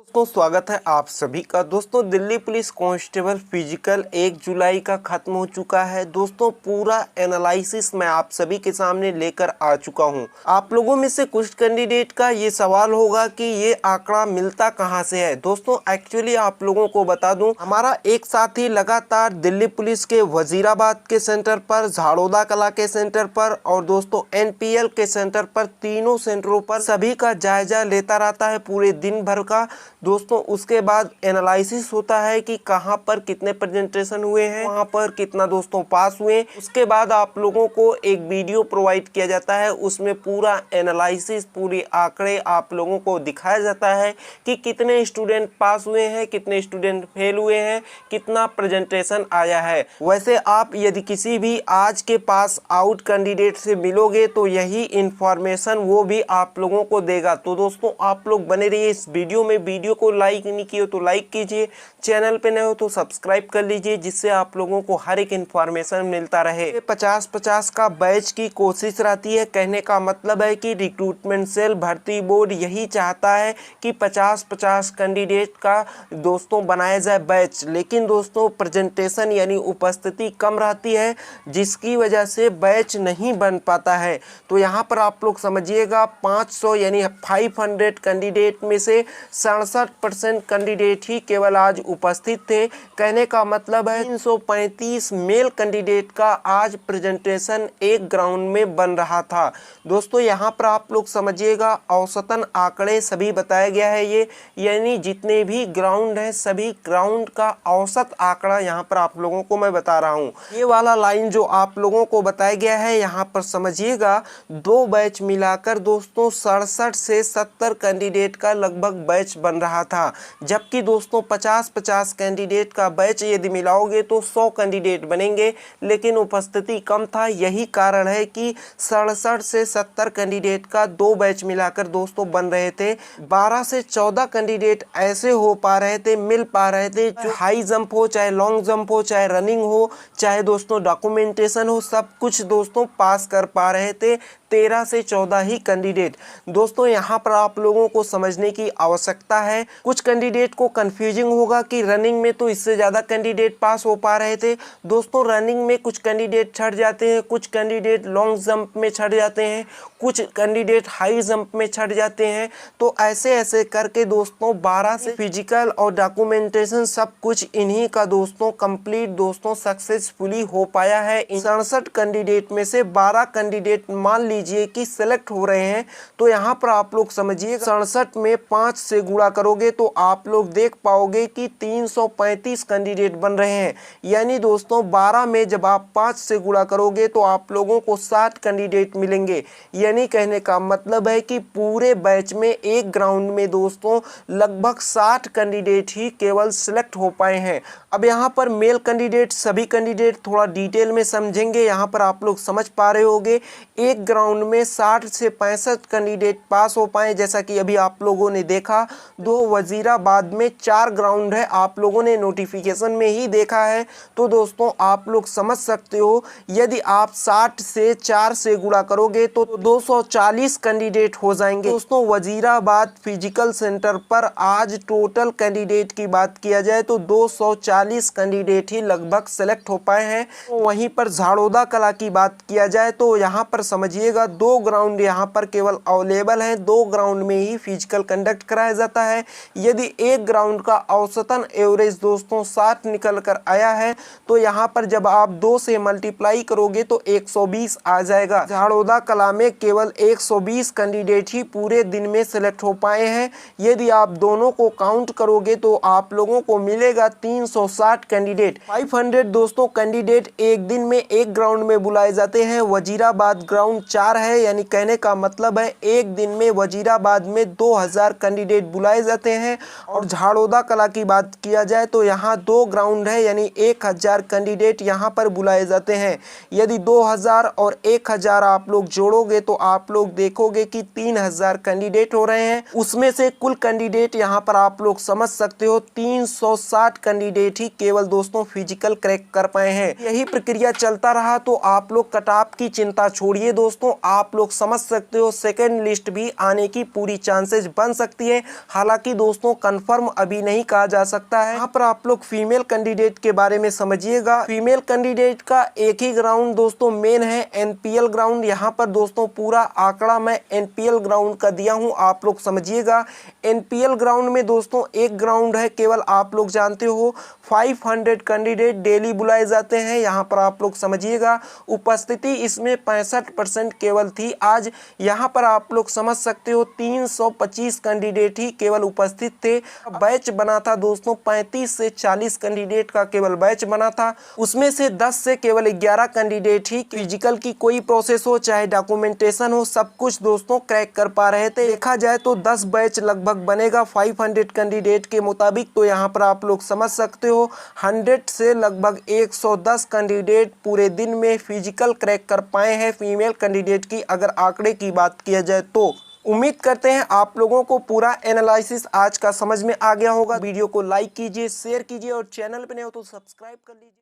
दोस्तों स्वागत है आप सभी का। दोस्तों दिल्ली पुलिस कांस्टेबल फिजिकल 1 जुलाई का खत्म हो चुका है। दोस्तों पूरा एनालिसिस मैं आप सभी के सामने लेकर आ चुका हूं। आप लोगों में से कुछ कैंडिडेट का ये सवाल होगा कि ये आंकड़ा मिलता कहां से है। दोस्तों एक्चुअली आप लोगों को बता दूं, हमारा एक साथी लगातार दिल्ली पुलिस के वजीराबाद के सेंटर पर, झाड़ोदा कला के सेंटर पर और दोस्तों एनपीएल के सेंटर पर, तीनों सेंटरों पर सभी का जायजा लेता रहता है पूरे दिन भर का। दोस्तों उसके बाद एनालिसिस होता है कि कहां पर कितने प्रेजेंटेशन हुए हैं, वहां पर कितना दोस्तों पास हुए। उसके बाद आप लोगों को एक वीडियो प्रोवाइड किया जाता है, उसमें पूरा एनालिसिस, पूरी आंकड़े आप लोगों को दिखाया जाता है कि कितने स्टूडेंट पास हुए हैं, कितने स्टूडेंट फेल हुए हैं, कितना प्रेजेंटेशन आया है। वैसे आप यदि किसी भी आज के पास आउट कैंडिडेट से मिलोगे तो यही इंफॉर्मेशन वो भी आप लोगों को देगा। तो दोस्तों आप लोग बने रहिए इस वीडियो में। वीडियो को लाइक नहीं किए तो लाइक कीजिए, चैनल पे नए हो तो सब्सक्राइब कर लीजिए, जिससे आप लोगों को हर एक इन्फॉर्मेशन मिलता रहे। 50-50 का बैच की कोशिश रहती है। कहने का मतलब है कि रिक्रूटमेंट सेल, भर्ती बोर्ड यही चाहता है कि 50-50 कैंडिडेट का दोस्तों बनाया जाए बैच। लेकिन दोस्तों प्रेजेंटेशन यानी उपस्थिति कम रहती है, जिसकी वजह से बैच नहीं बन पाता है। तो यहाँ पर आप लोग समझिएगा 500 यानी 500 कैंडिडेट में से 67% कैंडिडेट ही केवल आज उपस्थित थे। कहने का मतलब है 335 मेल कैंडिडेट का आज प्रेजेंटेशन एक ग्राउंड में बन रहा था। दोस्तों यहाँ पर आप लोग समझिएगा औसतन आंकड़े सभी बताया गया है, ये यानी जितने भी ग्राउंड हैं सभी ग्राउंड का औसत आंकड़ा यहाँ पर आप लोगों को मैं बता रहा हूँ। ये वाला लाइन जो आप लोगों को बताया गया है, यहाँ पर समझिएगा 2 बैच मिलाकर दोस्तों 67 से 70 कैंडिडेट का लगभग बैच बन रहा था। जबकि दोस्तों 50-50 कैंडिडेट का बैच यदि मिलाओगे तो 100 कैंडिडेट बनेंगे, लेकिन उपस्थिति कम था। यही कारण है कि 67 से 70 कैंडिडेट का 2 बैच मिलाकर दोस्तों बन रहे थे। 12 से 14 कैंडिडेट ऐसे हो पा रहे थे, मिल पा रहे थे, जो हाई जंप हो, चाहे लॉन्ग जंप हो, चाहे रनिंग हो, चाहे दोस्तों डॉक्यूमेंटेशन हो, सब कुछ दोस्तों पास कर पा रहे थे। 13 से 14 ही कैंडिडेट। दोस्तों यहाँ पर आप लोगों को समझने की आवश्यकता है। कुछ कैंडिडेट को कंफ्यूजिंग होगा कि रनिंग में तो इससे ज़्यादा कैंडिडेट पास हो पा रहे थे। दोस्तों रनिंग में कुछ कैंडिडेट छट जाते हैं, कुछ कैंडिडेट लॉन्ग जंप में छट जाते हैं, कुछ कैंडिडेट हाई जंप में छट जाते हैं। तो ऐसे ऐसे करके दोस्तों 12 से फिजिकल और डॉक्यूमेंटेशन सब कुछ इन्हीं का दोस्तों कंप्लीट दोस्तों सक्सेसफुली हो पाया है। 67 कैंडिडेट में से 12 कैंडिडेट मान लीजिए कि सेलेक्ट हो रहे हैं। तो यहाँ पर आप लोग समझिए 67 में 5 से गुणा करोगे तो आप लोग देख पाओगे कि 335 कैंडिडेट बन रहे हैं। यानी दोस्तों 12 में जब आप 5 से गुणा करोगे तो आप लोगों को 60 कैंडिडेट मिलेंगे। यानी कहने का मतलब है कि पूरे बैच में एक ग्राउंड में दोस्तों लगभग 60 कैंडिडेट ही केवल सिलेक्ट हो पाए हैं। अब यहाँ पर मेल कैंडिडेट, सभी कैंडिडेट थोड़ा डिटेल में समझेंगे। यहाँ पर आप लोग समझ पा रहे होंगे एक ग्राउंड में 60 से 65 कैंडिडेट पास हो पाए। जैसा कि अभी आप लोगों ने देखा, 2 वजीराबाद में 4 ग्राउंड है, आप लोगों ने नोटिफिकेशन में ही देखा है। तो दोस्तों आप लोग समझ सकते हो यदि आप 60 से 4 से गुणा करोगे तो 240 कैंडिडेट हो जाएंगे। दोस्तों वजीराबाद फिजिकल सेंटर पर आज टोटल कैंडिडेट की बात किया जाए तो 240 कैंडिडेट ही लगभग सेलेक्ट हो पाए हैं। तो वहीं पर झाड़ोदा कला की बात किया जाए तो यहाँ पर समझिएगा 2 ग्राउंड यहाँ पर केवल अवेलेबल हैं। 2 ग्राउंड में ही फिजिकल कंडक्ट कराया जाता है। यदि एक ग्राउंड का औसतन एवरेज दोस्तों 60 निकल कर आया है तो यहाँ पर जब आप 2 से मल्टीप्लाई करोगे तो 120 आ जाएगा। झाड़ोदा कला में केवल 120 कैंडिडेट ही पूरे दिन में सिलेक्ट हो पाए हैं। यदि आप दोनों को काउंट करोगे तो आप लोगों को मिलेगा 360 कैंडिडेट। 500 दोस्तों कैंडिडेट एक दिन में एक ग्राउंड में बुलाए जाते हैं। वजीराबाद ग्राउंड 4 है, यानी कहने का मतलब है एक दिन में वजीराबाद में 2000 कैंडिडेट बुलाए जाते हैं। और झाड़ोदा कला की बात किया जाए तो यहाँ 2 ग्राउंड है, यानी 1000 कैंडिडेट यहाँ पर बुलाए जाते हैं। यदि 2000 और 1000 आप लोग जोड़ोगे तो आप लोग देखोगे कि 3000 कैंडिडेट हो रहे हैं। उसमें से कुल कैंडिडेट यहाँ पर आप लोग समझ सकते हो 360 कैंडिडेट ही केवल दोस्तों फिजिकल क्रैक कर पाए हैं। यही प्रक्रिया चलता रहा तो आप लोग कट ऑफ की चिंता छोड़िए दोस्तों, दोस्तों आप लोग समझ सकते हो सेकंड लिस्ट भी आने की पूरी चांसेस बन सकती है। हालांकि दोस्तों कंफर्म अभी नहीं कहा जा सकता है। यहाँ पर आप लोग फीमेल कैंडिडेट के बारे में समझिएगा। फीमेल कैंडिडेट का एक ही ग्राउंड दोस्तों मेन है एनपीएल ग्राउंड। यहाँ पर दोस्तों पूरा आंकड़ा मैं एनपीएल ग्राउंड का दिया हूँ, आप लोग समझिएगा। एनपीएल ग्राउंड में दोस्तों एक ग्राउंड है, केवल आप लोग जानते हो 500 कैंडिडेट डेली बुलाए जाते हैं। यहाँ पर आप लोग समझिएगा उपस्थिति इसमें 65% केवल थी। आज यहाँ पर आप लोग समझ सकते हो 325 कैंडिडेट ही केवल उपस्थित थे। बैच बना था दोस्तों 35 से 40 कैंडिडेट का केवल बैच बना था। उसमें से 10 से केवल 11 कैंडिडेट ही फिजिकल की कोई प्रोसेस हो चाहे डॉक्यूमेंटेशन हो सब कुछ दोस्तों क्रैक कर पा रहे थे। देखा जाए तो 10 बैच लगभग बनेगा 500 कैंडिडेट के मुताबिक। तो यहाँ पर आप लोग समझ सकते हो 100 से लगभग 110 कैंडिडेट पूरे दिन में फिजिकल क्रैक कर पाए हैं फीमेल कैंडिडेट की, अगर आंकड़े की बात किया जाए तो। उम्मीद करते हैं आप लोगों को पूरा एनालिसिस आज का समझ में आ गया होगा। वीडियो को लाइक कीजिए, शेयर कीजिए और चैनल पे नए हो तो सब्सक्राइब कर लीजिए।